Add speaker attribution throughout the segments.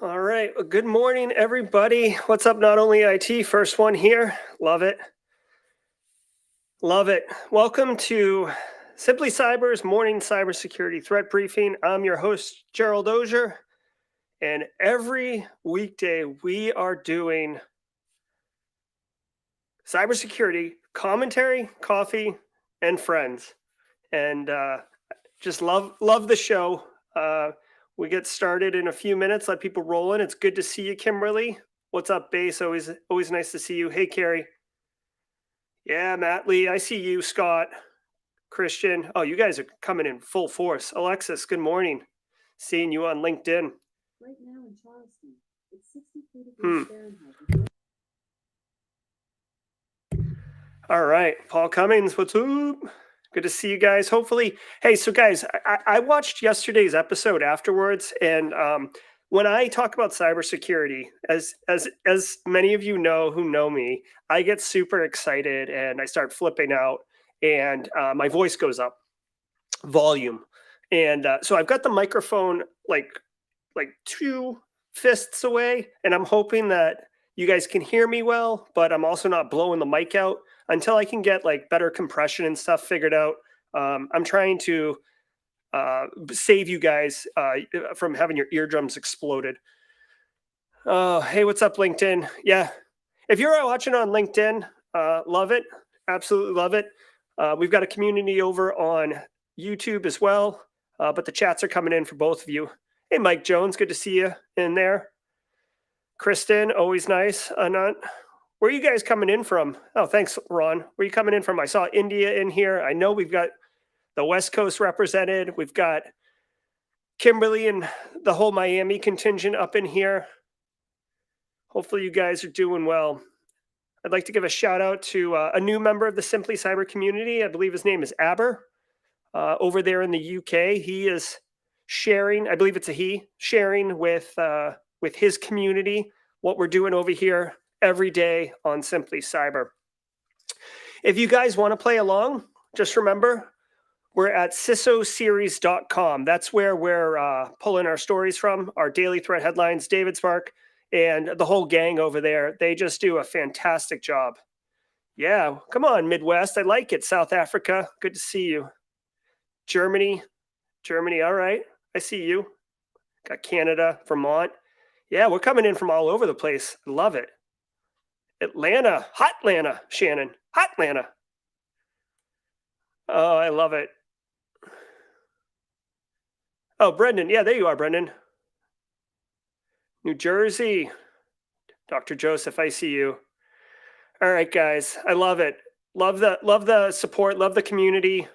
Speaker 1: All right. Well, good morning, everybody. What's up, Not Only IT? First one here. Love it. Love it. Welcome to Simply Cyber's morning cybersecurity threat briefing. I'm your host, Gerald Auger. And every weekday, we are doing cybersecurity commentary, coffee, and friends. And just love the show. We get started in a few minutes. Let people roll in. It's good to see you, Kimberly. What's up, Base? Always nice to see you. Hey, Carrie. Yeah, Matt Lee. I see you, Scott, Christian. Oh, you guys are coming in full force. Alexis, good morning. Seeing you on LinkedIn.
Speaker 2: Right now in Charleston, it's 63 degrees Fahrenheit.
Speaker 1: All right, Paul Cummings, what's up? Good to see you guys. Hopefully, hey, so guys, I watched yesterday's episode afterwards, and when I talk about cybersecurity, as many of you know who know me, I get super excited and I start flipping out, and my voice goes up, volume, and so I've got the microphone like 2 fists away, and I'm hoping that you guys can hear me well, but I'm also not blowing the mic out until I can get like better compression and stuff figured out. I'm trying to save you guys from having your eardrums exploded. Hey, what's up, LinkedIn? Yeah, if you're watching on LinkedIn, love it, absolutely love it. We've got a community over on YouTube as well, but the chats are coming in for both of you. Hey, Mike Jones, good to see you in there. Kristen, always nice. Anant, where are you guys coming in from? Oh, thanks, Ron. Where are you coming in from? I saw India in here. I know we've got the West Coast represented. We've got Kimberly and the whole Miami contingent up in here. Hopefully you guys are doing well. I'd like to give a shout out to a new member of the Simply Cyber community. I believe his name is Aber. Over there in the UK, he is sharing, I believe it's a he, sharing with his community what we're doing over here every day on Simply Cyber. If you guys want to play along, just remember, we're at cisoseries.com. That's where we're pulling our stories from, our daily threat headlines. David Spark and the whole gang over there, they just do a fantastic job. Yeah, come on, Midwest. I like it. South Africa, good to see you. Germany, all right. I see you. Got Canada, Vermont. Yeah, we're coming in from all over the place. I love it. Atlanta, hot Atlanta, Shannon, hot Atlanta. Oh, I love it. Oh, Brendan. Yeah, there you are, Brendan. New Jersey. Dr. Joseph, I see you. All right, guys. I love it. Love the support, love the community.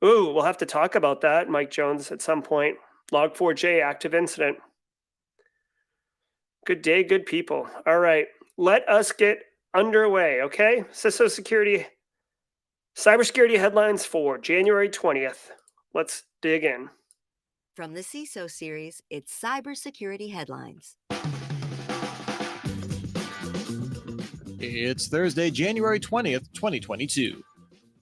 Speaker 1: Ooh, we'll have to talk about that, Mike Jones, at some point. Log4j active incident. Good day, good people. All right, let us get underway, okay? CISO Security, cybersecurity headlines for January 20th. Let's dig in.
Speaker 3: From the CISO series, it's Cybersecurity Headlines.
Speaker 4: It's Thursday, January 20th, 2022.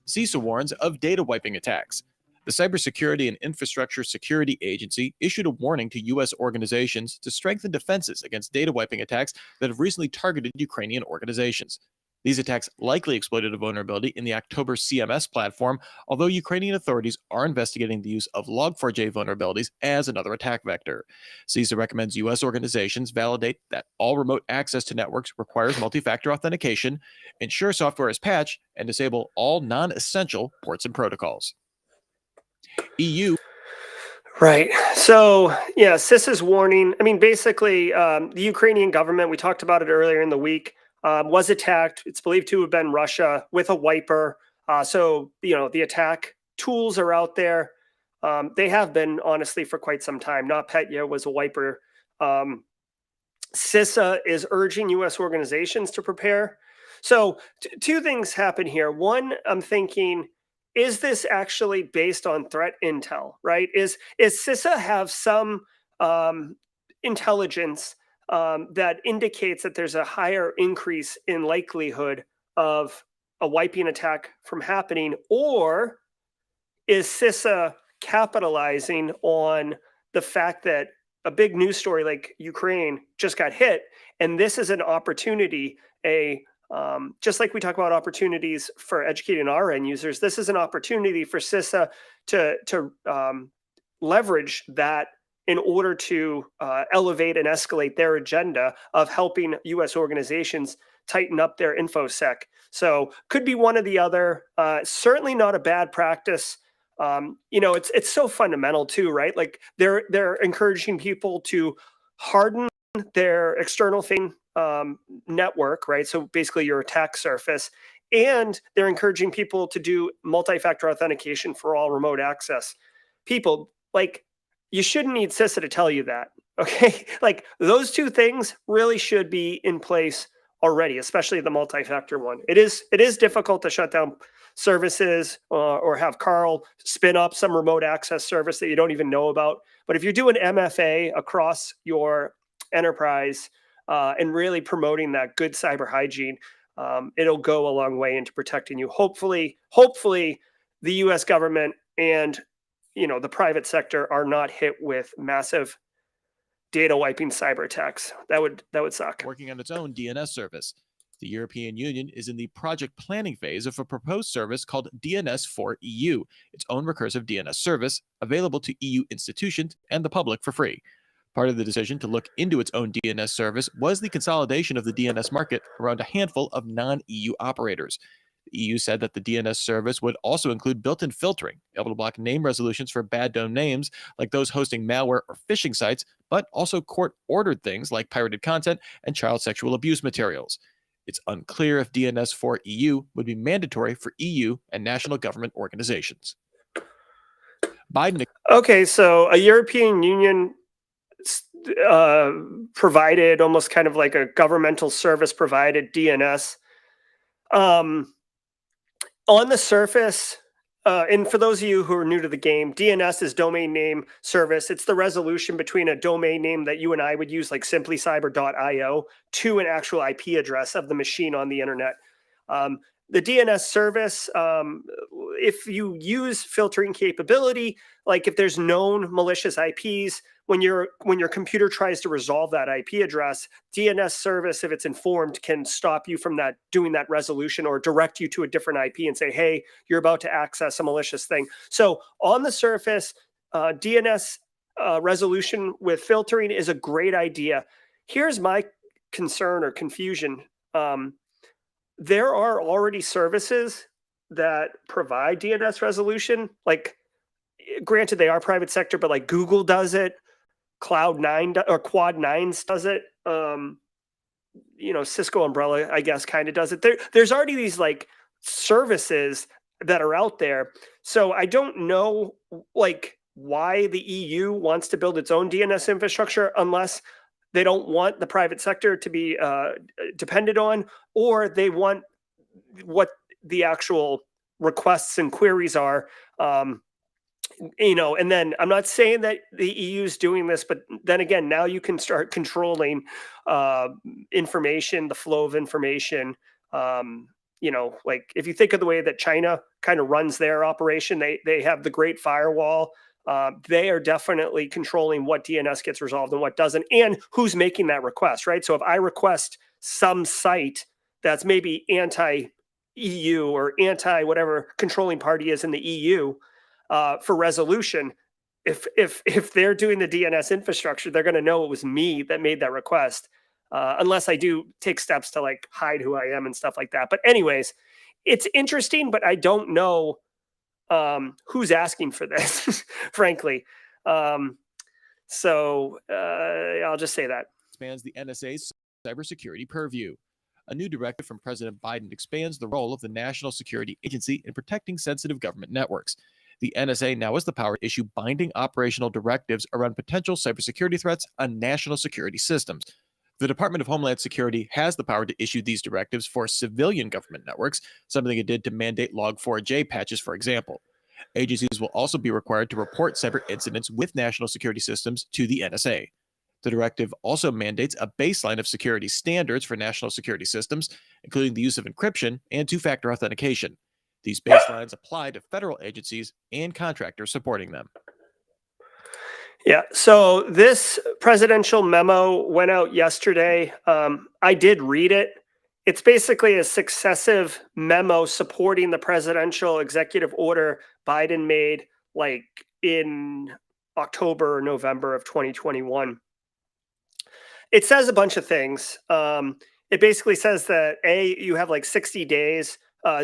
Speaker 4: CISO warns of data wiping attacks. The Cybersecurity and Infrastructure Security Agency issued a warning to U.S. organizations to strengthen defenses against data wiping attacks that have recently targeted Ukrainian organizations. These attacks likely exploited a vulnerability in the October CMS platform, although Ukrainian authorities are investigating the use of Log4j vulnerabilities as another attack vector. CISA recommends U.S. organizations validate that all remote access to networks requires multi-factor authentication, ensure software is patched, and disable all non-essential ports and protocols. EU.
Speaker 1: Right. So, yeah, CISA's warning. I mean, basically, the Ukrainian government, we talked about it earlier in the week, was attacked. It's believed to have been Russia with a wiper. So, the attack tools are out there. They have been, honestly, for quite some time. NotPetya was a wiper. CISA is urging U.S. organizations to prepare. So, two things happen here. One, I'm thinking, is this actually based on threat intel, right? Is CISA have some intelligence that indicates that there's a higher increase in likelihood of a wiping attack from happening, or is CISA capitalizing on the fact that a big news story like Ukraine just got hit, and this is an opportunity, just like we talk about opportunities for educating our end users, this is an opportunity for CISA to leverage that in order to elevate and escalate their agenda of helping U.S. organizations tighten up their InfoSec. So could be one or the other. Certainly not a bad practice. It's so fundamental too, right? Like they're encouraging people to harden their external thing network, right? So basically your attack surface, and they're encouraging people to do multi-factor authentication for all remote access people. Like, you shouldn't need CISA to tell you that, okay? Like, those two things really should be in place already, especially the multi-factor one. It is difficult to shut down services or have Carl spin up some remote access service that you don't even know about. But if you're doing MFA across your enterprise and really promoting that good cyber hygiene, it'll go a long way into protecting you. Hopefully, the U.S. government and the private sector are not hit with massive data wiping cyber attacks. That would suck.
Speaker 4: Working on its own DNS service. The European Union is in the project planning phase of a proposed service called DNS for EU, its own recursive DNS service available to EU institutions and the public for free. Part of the decision to look into its own DNS service was the consolidation of the DNS market around a handful of non-EU operators. The EU said that the DNS service would also include built-in filtering, able to block name resolutions for bad domains like those hosting malware or phishing sites, but also court-ordered things like pirated content and child sexual abuse materials. It's unclear if DNS for EU would be mandatory for EU and national government organizations. Biden.
Speaker 1: Okay, so a European Union provided, almost kind of like a governmental service provided DNS. On the surface, and for those of you who are new to the game, DNS is domain name service. It's the resolution between a domain name that you and I would use, like simplycyber.io, to an actual IP address of the machine on the internet. The DNS service, if you use filtering capability, like if there's known malicious IPs, when your computer tries to resolve that IP address, DNS service, if it's informed, can stop you from doing that resolution or direct you to a different IP and say, hey, you're about to access a malicious thing. So on the surface, DNS resolution with filtering is a great idea. Here's my concern or confusion. There are already services that provide DNS resolution. Like, granted, they are private sector, but like Google does it, Cloud9 or Quad9s does it. Cisco Umbrella, I guess, kind of does it. There's already these like services that are out there. So I don't know like why the EU wants to build its own DNS infrastructure unless they don't want the private sector to be depended on, or they want what the actual requests and queries are. And then I'm not saying that the EU is doing this, but then again, now you can start controlling information, the flow of information. Like if you think of the way that China kind of runs their operation, they have the Great Firewall. They are definitely controlling what DNS gets resolved and what doesn't, and who's making that request, right? So if I request some site that's maybe anti-EU or anti-whatever controlling party is in the EU for resolution, if they're doing the DNS infrastructure, they're going to know it was me that made that request, unless I do take steps to like hide who I am and stuff like that. But anyways, it's interesting, but I don't know who's asking for this, frankly. So I'll just say that.
Speaker 4: Expands the NSA's cybersecurity purview. A new directive from President Biden expands the role of the National Security Agency in protecting sensitive government networks. The NSA now has the power to issue binding operational directives around potential cybersecurity threats on national security systems. The Department of Homeland Security has the power to issue these directives for civilian government networks, something it did to mandate Log4j patches, for example. Agencies will also be required to report cyber incidents with national security systems to the NSA. The directive also mandates a baseline of security standards for national security systems, including the use of encryption and two-factor authentication. These baselines apply to federal agencies and contractors supporting them.
Speaker 1: Yeah. So this presidential memo went out yesterday. I did read it. It's basically a successive memo supporting the presidential executive order Biden made like in October or November of 2021. It says a bunch of things. It basically says that you have like 60 days.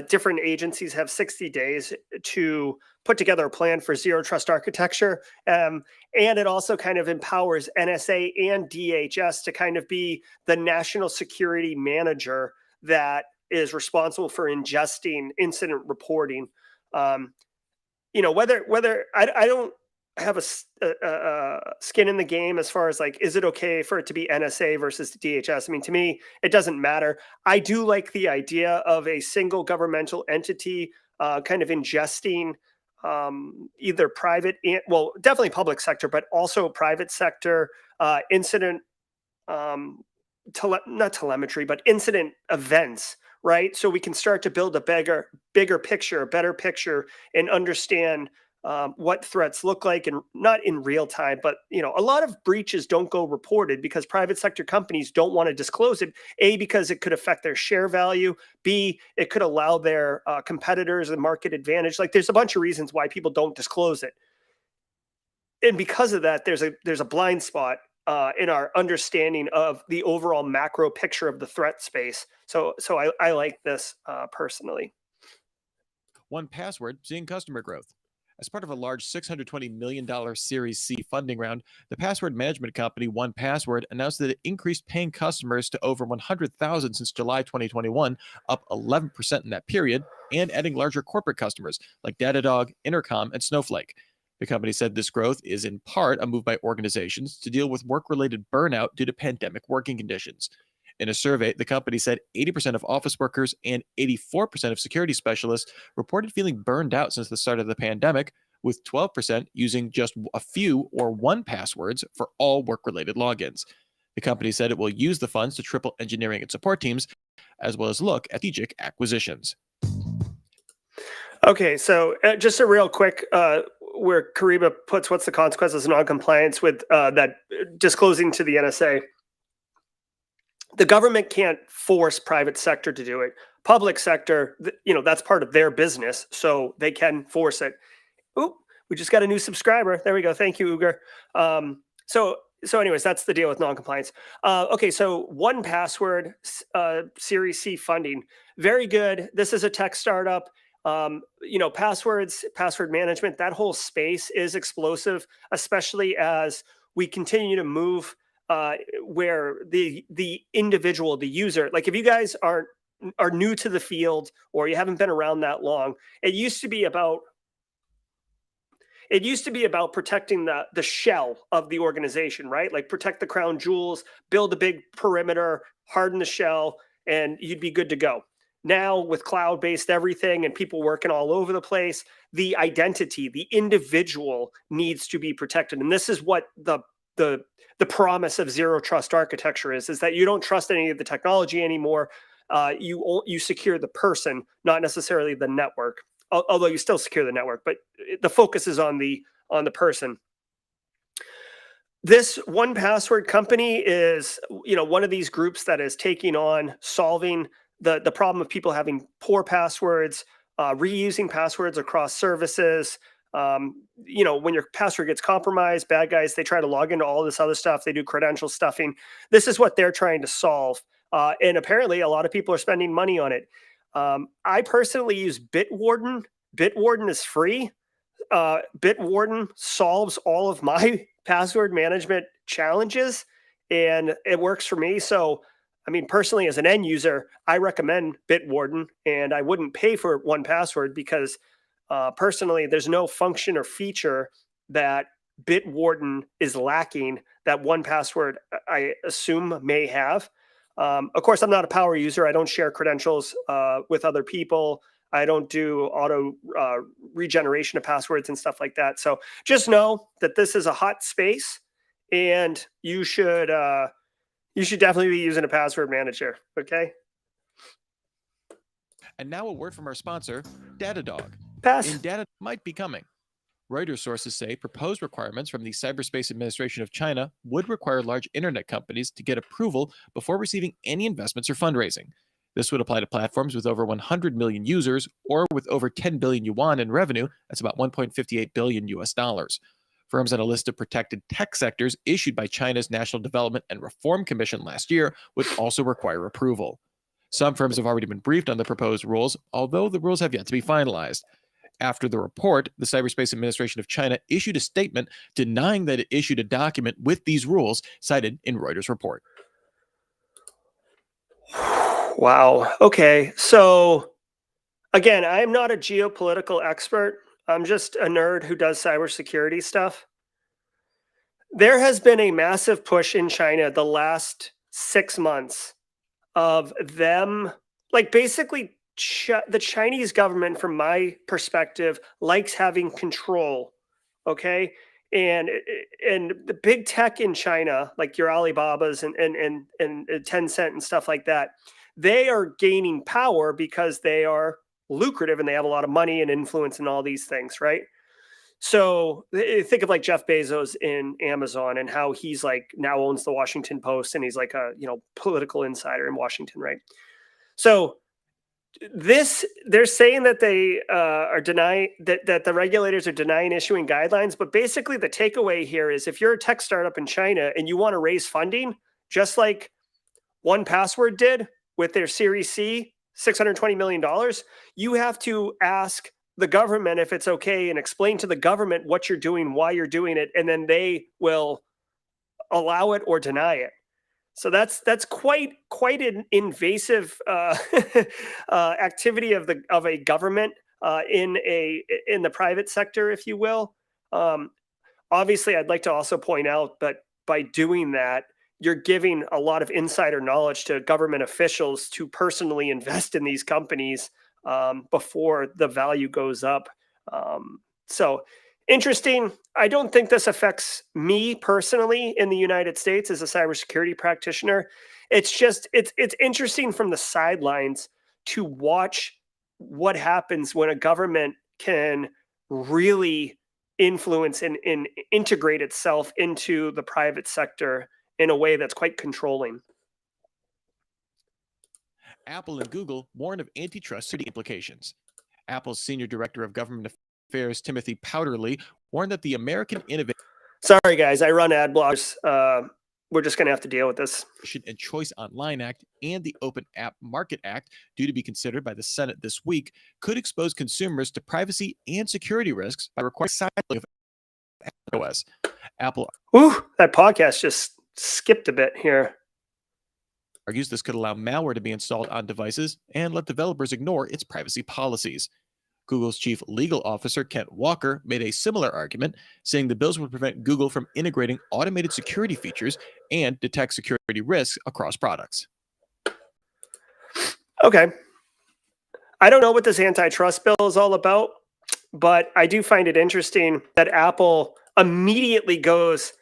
Speaker 1: Different agencies have 60 days to put together a plan for zero trust architecture. And it also kind of empowers NSA and DHS to kind of be the national security manager that is responsible for ingesting incident reporting. Um, whether I don't have a skin in the game as far as like, is it okay for it to be NSA versus DHS? I mean, to me, it doesn't matter. I do like the idea of a single governmental entity kind of ingesting either private, well, definitely public sector, but also private sector incident, not telemetry, but incident events, right? So we can start to build a bigger picture, a better picture, and understand what threats look like, and not in real time. But a lot of breaches don't go reported because private sector companies don't want to disclose it. A, because it could affect their share value. B, it could allow their competitors a market advantage. Like there's a bunch of reasons why people don't disclose it, and because of that, there's a blind spot in our understanding of the overall macro picture of the threat space. So I like this personally.
Speaker 4: OnePassword seeing customer growth. As part of a large $620 million Series C funding round, the password management company OnePassword announced that it increased paying customers to over 100,000 since July 2021, up 11% in that period, and adding larger corporate customers like Datadog, Intercom, and Snowflake. The company said this growth is in part a move by organizations to deal with work-related burnout due to pandemic working conditions. In a survey, the company said 80% of office workers and 84% of security specialists reported feeling burned out since the start of the pandemic, with 12% using just a few or one passwords for all work-related logins. The company said it will use the funds to triple engineering and support teams, as well as look at strategic acquisitions.
Speaker 1: Okay, so just a real quick, where Kariba puts what's the consequences of non-compliance with that disclosing to the NSA. The government can't force private sector to do it. Public sector, that's part of their business, so they can force it. Oop, we just got a new subscriber. There we go. Thank you, Auger. So anyways, that's the deal with non-compliance. Okay, so OnePassword Series C funding, very good. This is a tech startup. Password management, that whole space is explosive, especially as we continue to move where the individual, the user, like if you guys are new to the field or you haven't been around that long, it used to be about protecting the shell of the organization, right? Like protect the crown jewels, build a big perimeter, harden the shell, and you'd be good to go. Now with cloud-based everything and people working all over the place, the identity, the individual needs to be protected. And this is what the promise of zero trust architecture is that you don't trust any of the technology anymore. You secure the person, not necessarily the network. Although you still secure the network, but the focus is on the person. This OnePassword company is, one of these groups that is taking on solving the problem of people having poor passwords, reusing passwords across services. When your password gets compromised, bad guys, they try to log into all this other stuff. They do credential stuffing. This is what they're trying to solve. And apparently a lot of people are spending money on it. I personally use Bitwarden. Bitwarden is free. Bitwarden solves all of my password management challenges, and it works for me. So, I mean, personally, as an end user, I recommend Bitwarden, and I wouldn't pay for OnePassword because personally, there's no function or feature that Bitwarden is lacking that OnePassword, I assume, may have. Of course, I'm not a power user. I don't share credentials with other people. I don't do auto regeneration of passwords and stuff like that. So just know that this is a hot space, and you should definitely be using a password manager. Okay.
Speaker 4: And now a word from our sponsor, Datadog.
Speaker 1: Pass.
Speaker 4: And Datadog might be coming. Reuters sources say proposed requirements from the Cyberspace Administration of China would require large internet companies to get approval before receiving any investments or fundraising. This would apply to platforms with over 100 million users or with over 10 billion yuan in revenue. That's about 1.58 billion US dollars. Firms on a list of protected tech sectors issued by China's National Development and Reform Commission last year would also require approval. Some firms have already been briefed on the proposed rules, although the rules have yet to be finalized. After the report, the Cyberspace Administration of China issued a statement denying that it issued a document with these rules, cited in Reuters' report.
Speaker 1: Wow. Okay. So again, I'm not a geopolitical expert. I'm just a nerd who does cybersecurity stuff. There has been a massive push in China the last 6 months of them, like basically the Chinese government, from my perspective, likes having control. Okay. And the big tech in China, like your Alibabas and Tencent and stuff like that, they are gaining power because they are lucrative and they have a lot of money and influence and all these things, right? So think of like Jeff Bezos in Amazon and how he's like now owns the Washington Post and he's like a political insider in Washington, right? So they're saying that they are denying that the regulators are denying issuing guidelines, but basically the takeaway here is if you're a tech startup in China and you want to raise funding, just like OnePassword did with their Series C, $620 million, you have to ask the government if it's okay and explain to the government what you're doing, why you're doing it, and then they will allow it or deny it. So that's quite an invasive activity of a government in the private sector, if you will. Obviously, I'd like to also point out that by doing that, you're giving a lot of insider knowledge to government officials to personally invest in these companies before the value goes up. So interesting. I don't think this affects me personally in the United States as a cybersecurity practitioner. It's just it's interesting from the sidelines to watch what happens when a government can really influence and integrate itself into the private sector in a way that's quite controlling.
Speaker 4: Apple and Google warn of antitrust implications. Apple's senior director of government affairs, Timothy Powderly, warned that the American Innovation
Speaker 1: Sorry, guys, I run ad blogs. We're just going to have to deal with this.
Speaker 4: and Choice Online Act and the Open App Market Act, due to be considered by the Senate this week, could expose consumers to privacy and security risks by requiring signing of OS. Apple
Speaker 1: Ooh, that podcast just skipped a bit here.
Speaker 4: argues this could allow malware to be installed on devices and let developers ignore its privacy policies. Google's chief legal officer, Kent Walker, made a similar argument, saying the bills would prevent Google from integrating automated security features and detect security risks across products.
Speaker 1: Okay. I don't know what this antitrust bill is all about, but I do find it interesting that Apple immediately goes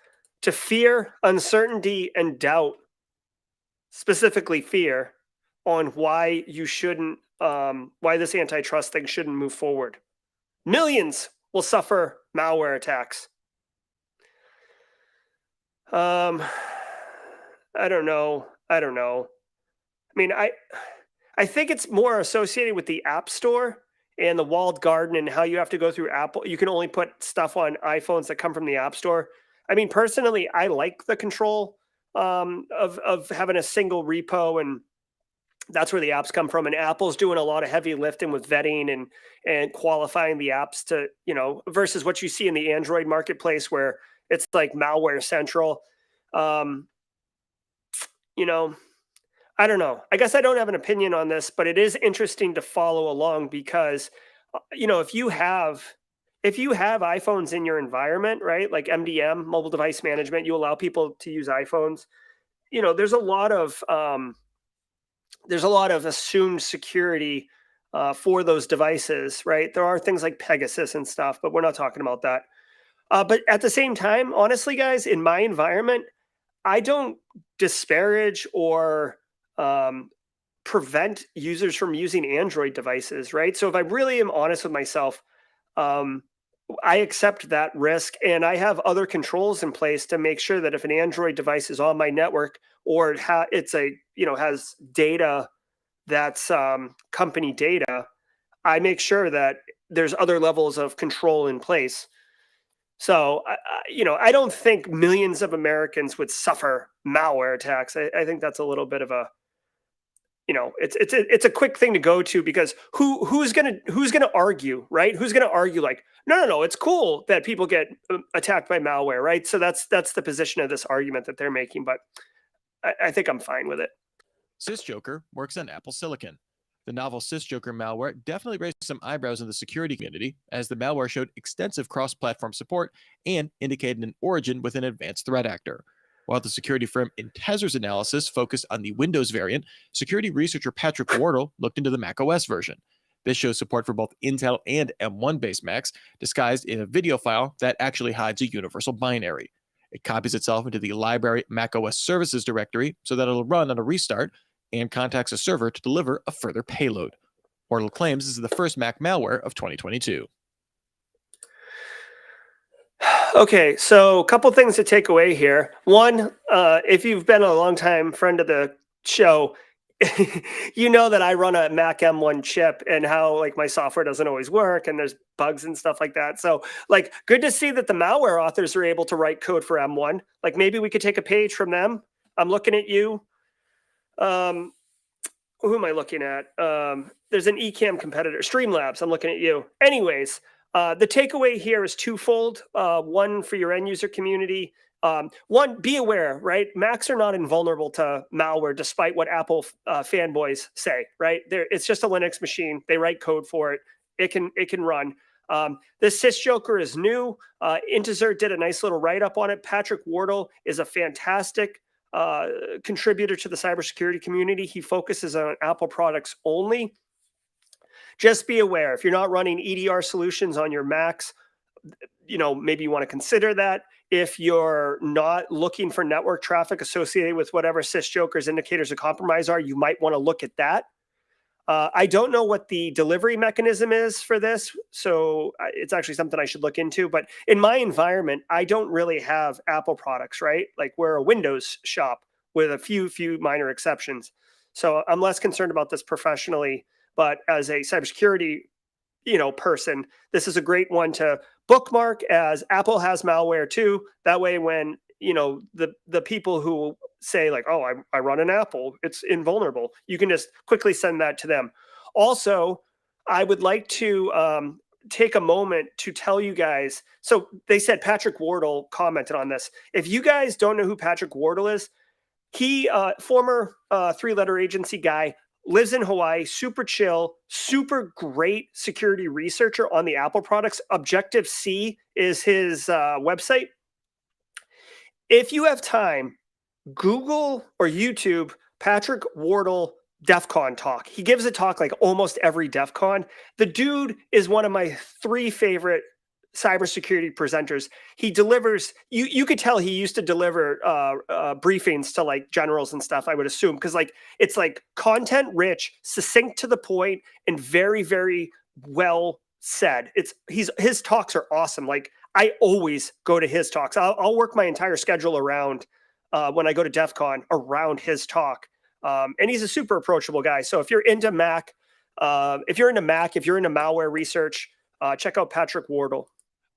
Speaker 1: to fear, uncertainty, and doubt, specifically fear, on why you shouldn't, why this antitrust thing shouldn't move forward. Millions will suffer malware attacks. I don't know. I mean, I think it's more associated with the App Store and the walled garden and how you have to go through Apple. You can only put stuff on iPhones that come from the App Store. I mean, personally, I like the control of having a single repo, and that's where the apps come from. And Apple's doing a lot of heavy lifting with vetting and qualifying the apps to, versus what you see in the Android marketplace where it's like malware central. I don't know. I guess I don't have an opinion on this, but it is interesting to follow along because, if you have iPhones in your environment, right? Like MDM, mobile device management, you allow people to use iPhones. There's a lot of assumed security for those devices, right? There are things like Pegasus and stuff, but we're not talking about that. But at the same time, honestly, guys, in my environment, I don't disparage or prevent users from using Android devices, right? So if I really am honest with myself, I accept that risk, and I have other controls in place to make sure that if an Android device is on my network or it's a has data that's company data, I make sure that there's other levels of control in place. So I don't think millions of Americans would suffer malware attacks. I think that's a little bit of a it's a quick thing to go to, because who's gonna argue, right? Who's gonna argue like, no, it's cool that people get attacked by malware, right? So that's the position of this argument that they're making, but I think I'm fine with it.
Speaker 4: SysJoker works on Apple Silicon. The novel SysJoker malware definitely raised some eyebrows in the security community, as the malware showed extensive cross-platform support and indicated an origin with an advanced threat actor. While the security firm Intezer's analysis focused on the Windows variant, security researcher Patrick Wardle looked into the macOS version. This shows support for both Intel and M1-based Macs, disguised in a video file that actually hides a universal binary. It copies itself into the library macOS services directory so that it'll run on a restart, and contacts a server to deliver a further payload. Wardle claims this is the first Mac malware of 2022.
Speaker 1: Okay, so a couple things to take away here. One, if you've been a long-time friend of the show, you know that I run a Mac M1 chip, and how like my software doesn't always work and there's bugs and stuff like that. So like, good to see that the malware authors are able to write code for M1. Like, maybe we could take a page from them. I'm looking at you. Who am I looking at? There's an Ecamm competitor, Streamlabs. I'm looking at you. Anyways, the takeaway here is twofold. One, for your end user community. One, be aware, right? Macs are not invulnerable to malware, despite what Apple fanboys say, right? It's just a Linux machine. They write code for it. It can run. This SysJoker is new. Intezer did a nice little write-up on it. Patrick Wardle is a fantastic contributor to the cybersecurity community. He focuses on Apple products only. Just be aware, if you're not running EDR solutions on your Macs, maybe you want to consider that. If you're not looking for network traffic associated with whatever SysJoker's indicators of compromise are, you might want to look at that. I don't know what the delivery mechanism is for this, so it's actually something I should look into. But in my environment, I don't really have Apple products, right? Like, we're a Windows shop with a few minor exceptions. So I'm less concerned about this professionally. But as a cybersecurity, person, this is a great one to bookmark, as Apple has malware too. That way, when the people who say like, oh, I run an Apple, it's invulnerable, you can just quickly send that to them. Also, I would like to take a moment to tell you guys. So they said Patrick Wardle commented on this. If you guys don't know who Patrick Wardle is, he former 3-letter agency guy, lives in Hawaii, super chill, super great security researcher on the Apple products. Objective-C is his website. If you have time, Google or YouTube Patrick Wardle DEF CON talk. He gives a talk like almost every DEF CON. The dude is one of my 3 favorite cybersecurity presenters. He delivers, you could tell he used to deliver briefings to like generals and stuff, I would assume, because like it's like content rich, succinct to the point, and very, very well said. His talks are awesome. Like, I always go to his talks. I'll work my entire schedule around when I go to DEF CON around his talk. And he's a super approachable guy. So if you're into Mac, if you're into malware research, check out Patrick Wardle.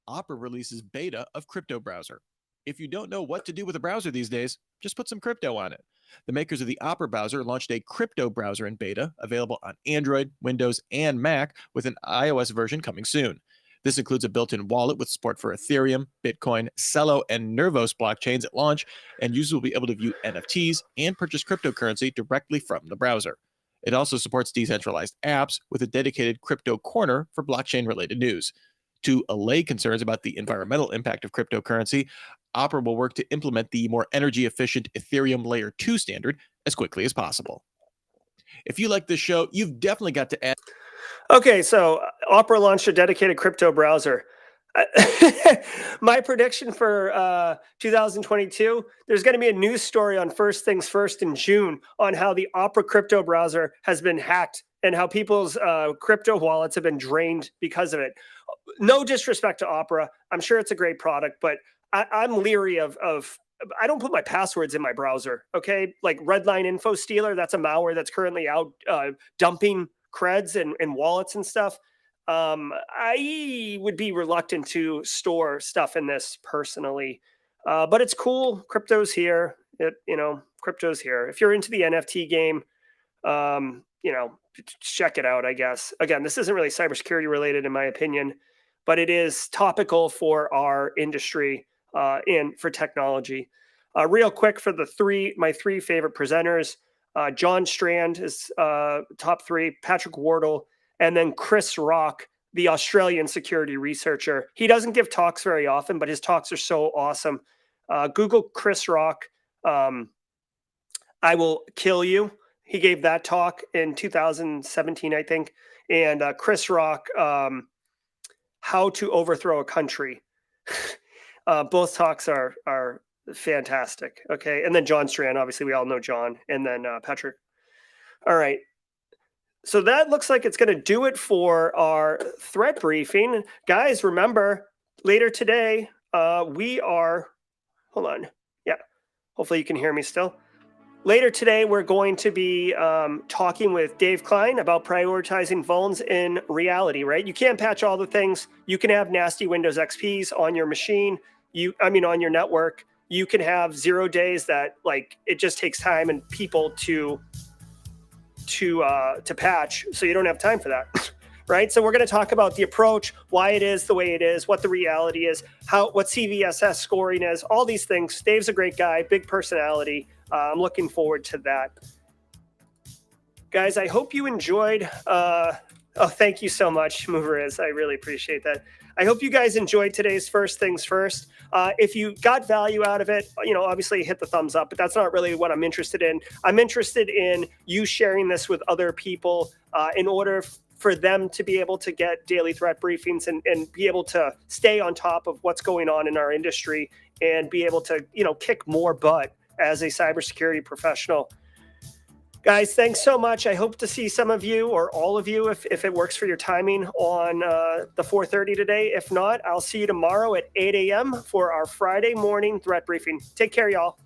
Speaker 4: Opera releases beta of Crypto Browser. If you don't know what to do with a browser these days, just put some crypto on it. The makers of the Opera browser launched a crypto browser in beta, available on Android, Windows, and Mac, with an iOS version coming soon. This includes a built-in wallet with support for Ethereum, Bitcoin, Celo, and Nervos blockchains at launch, and users will be able to view NFTs and purchase cryptocurrency directly from the browser. It also supports decentralized apps with a dedicated crypto corner for blockchain-related news. To allay concerns about the environmental impact of cryptocurrency, Opera will work to implement the more energy-efficient Ethereum Layer 2 standard as quickly as possible. If you like this show, you've definitely got to add...
Speaker 1: Okay, so Opera launched a dedicated crypto browser. My prediction for 2022, there's going to be a news story on First Things First in June on how the Opera crypto browser has been hacked and how people's crypto wallets have been drained because of it. No disrespect to Opera. I'm sure it's a great product, but I'm leery of I don't put my passwords in my browser. Okay. Like Redline Info Stealer, that's a malware that's currently out dumping creds and wallets and stuff. I would be reluctant to store stuff in this personally, but it's cool. Crypto's here. Crypto's here. If you're into the NFT game, check it out, I guess. Again, this isn't really cybersecurity related in my opinion, but it is topical for our industry and for technology. Real quick for my three favorite presenters, John Strand is top three, Patrick Wardle, and then Chris Rock, the Australian security researcher. He doesn't give talks very often, but his talks are so awesome. Google Chris Rock, I Will Kill You. He gave that talk in 2017, I think. And Chris Rock, How to Overthrow a Country. Both talks are fantastic. Okay. And then John Strand, obviously we all know John. And then Patrick. All right. So that looks like it's going to do it for our threat briefing. Guys, remember, later today, we are, hold on. Yeah. Hopefully you can hear me still. Later today, we're going to be talking with Dave Klein about prioritizing vulns in reality, right? You can't patch all the things. You can have nasty Windows XPs on your machine. On your network. You can have 0 days that it just takes time and people to patch. So you don't have time for that, right? So we're going to talk about the approach, why it is the way it is, what the reality is, what CVSS scoring is, all these things. Dave's a great guy, big personality. I'm looking forward to that. Guys, I hope you enjoyed. Thank you so much, Moveriz. I really appreciate that. I hope you guys enjoyed today's First Things First. If you got value out of it, obviously hit the thumbs up, but that's not really what I'm interested in. I'm interested in you sharing this with other people in order for them to be able to get daily threat briefings and be able to stay on top of what's going on in our industry and be able to, kick more butt as a cybersecurity professional. Guys, thanks so much. I hope to see some of you or all of you, if it works for your timing, on the 4:30 today. If not, I'll see you tomorrow at 8 a.m. for our Friday morning threat briefing. Take care, y'all.